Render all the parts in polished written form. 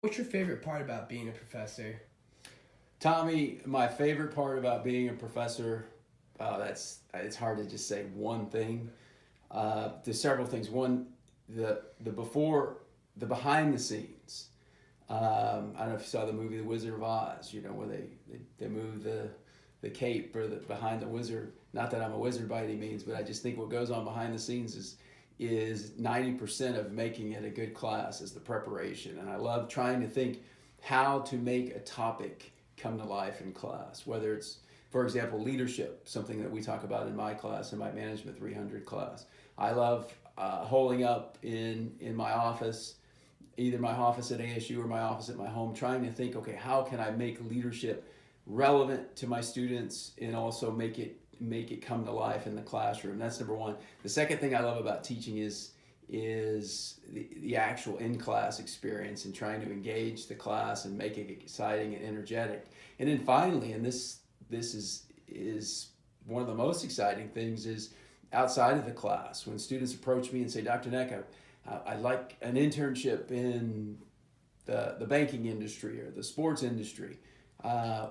What's your favorite part about being a professor? Tommy, my favorite part about being a professor, it's hard to just say one thing. There's several things. One, the before, the behind the scenes. I don't know if you saw the movie The Wizard of Oz. You know where they move the cape or the behind the wizard. Not that I'm a wizard by any means, but I just think what goes on behind the scenes is 90% of making it a good class is the preparation. And I love trying to think how to make a topic come to life in class, whether it's, for example, leadership, something that we talk about in my class, in my Management 300 class. I love holding up in my office, either my office at ASU or my office at my home, trying to think, okay, how can I make leadership relevant to my students and also make it come to life in the classroom. That's number one. The second thing I love about teaching is the actual in-class experience and trying to engage the class and make it exciting and energetic. And then finally, and this is one of the most exciting things, is outside of the class when students approach me and say, Dr. Neck, I'd like an internship in the banking industry or the sports industry.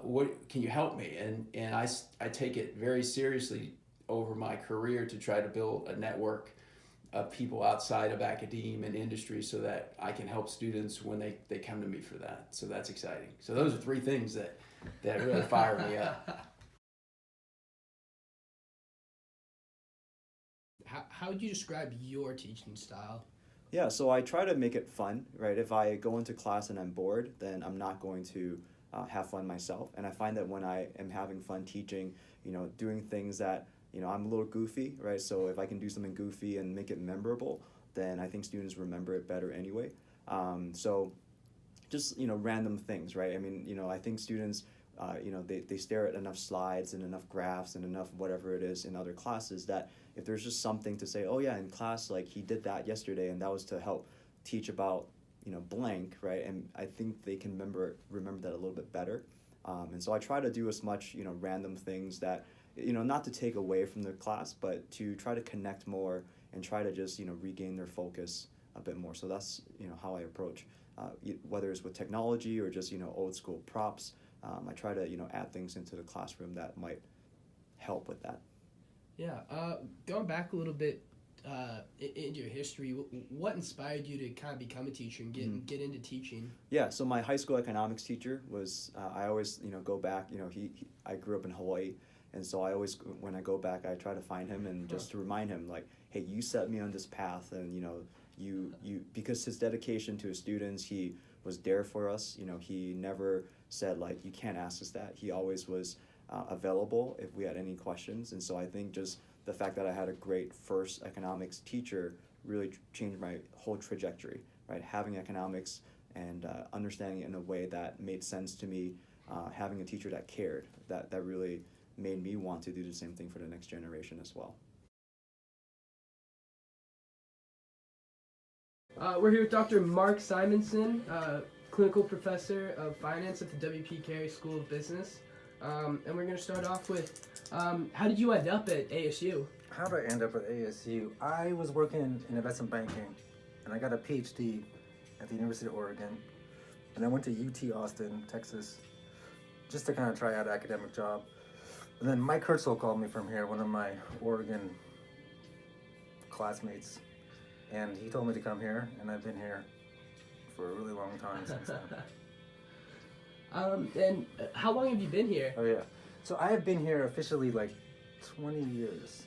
What can you help me? And I take it very seriously over my career to try to build a network of people outside of academia and industry so that I can help students when they come to me for that. So that's exciting. So those are three things that really fire me up. How would you describe your teaching style? Yeah, so I try to make it fun, right? If I go into class and I'm bored, then I'm not going to have fun myself. And I find that when I am having fun teaching, doing things that, I'm a little goofy, right? So if I can do something goofy and make it memorable, then I think students remember it better anyway. So just, random things, right? I mean, I think students, they stare at enough slides and enough graphs and enough whatever it is in other classes that if there's just something to say, oh yeah, in class, like he did that yesterday and that was to help teach about, blank, right? And I think they can remember that a little bit better. And so I try to do as much, random things that, not to take away from the class, but to try to connect more and try to just, regain their focus a bit more. So that's, how I approach, whether it's with technology or just, old school props. I try to, add things into the classroom that might help with that. Yeah, going back a little bit into your history, what inspired you to kind of become a teacher and get into teaching? Yeah, so my high school economics teacher was, I always, go back, I grew up in Hawaii, and so I always, when I go back, I try to find him and just to remind him, like, hey, you set me on this path, and, because his dedication to his students, he was there for us, he never said, like, you can't ask us that. He always was available if we had any questions, and so I think just the fact that I had a great first economics teacher really changed my whole trajectory, right? Having economics and understanding it in a way that made sense to me, having a teacher that cared, that really made me want to do the same thing for the next generation as well. We're here with Dr. Mark Simonson, clinical professor of finance at the W.P. Carey School of Business. And we're going to start off with, how did you end up at ASU? How did I end up at ASU? I was working in investment banking, and I got a PhD at the University of Oregon. And I went to UT Austin, Texas, just to kind of try out an academic job. And then Mike Herzl called me from here, one of my Oregon classmates. And he told me to come here, and I've been here for a really long time since then. And how long have you been here? Oh, yeah. So I have been here officially like 20 years.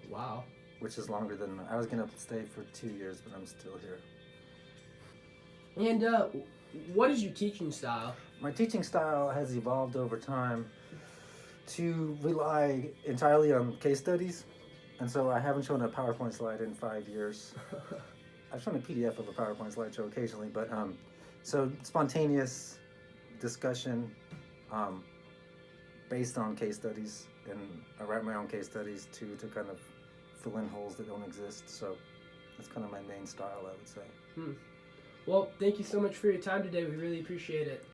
Wow. Which is longer than, I was going to stay for 2 years, but I'm still here. And what is your teaching style? My teaching style has evolved over time to rely entirely on case studies. And so I haven't shown a PowerPoint slide in 5 years. I've shown a PDF of a PowerPoint slideshow occasionally, but so spontaneous discussion based on case studies, and I write my own case studies to kind of fill in holes that don't exist. So that's kind of my main style, I would say. Well, thank you so much for your time today. We really appreciate it.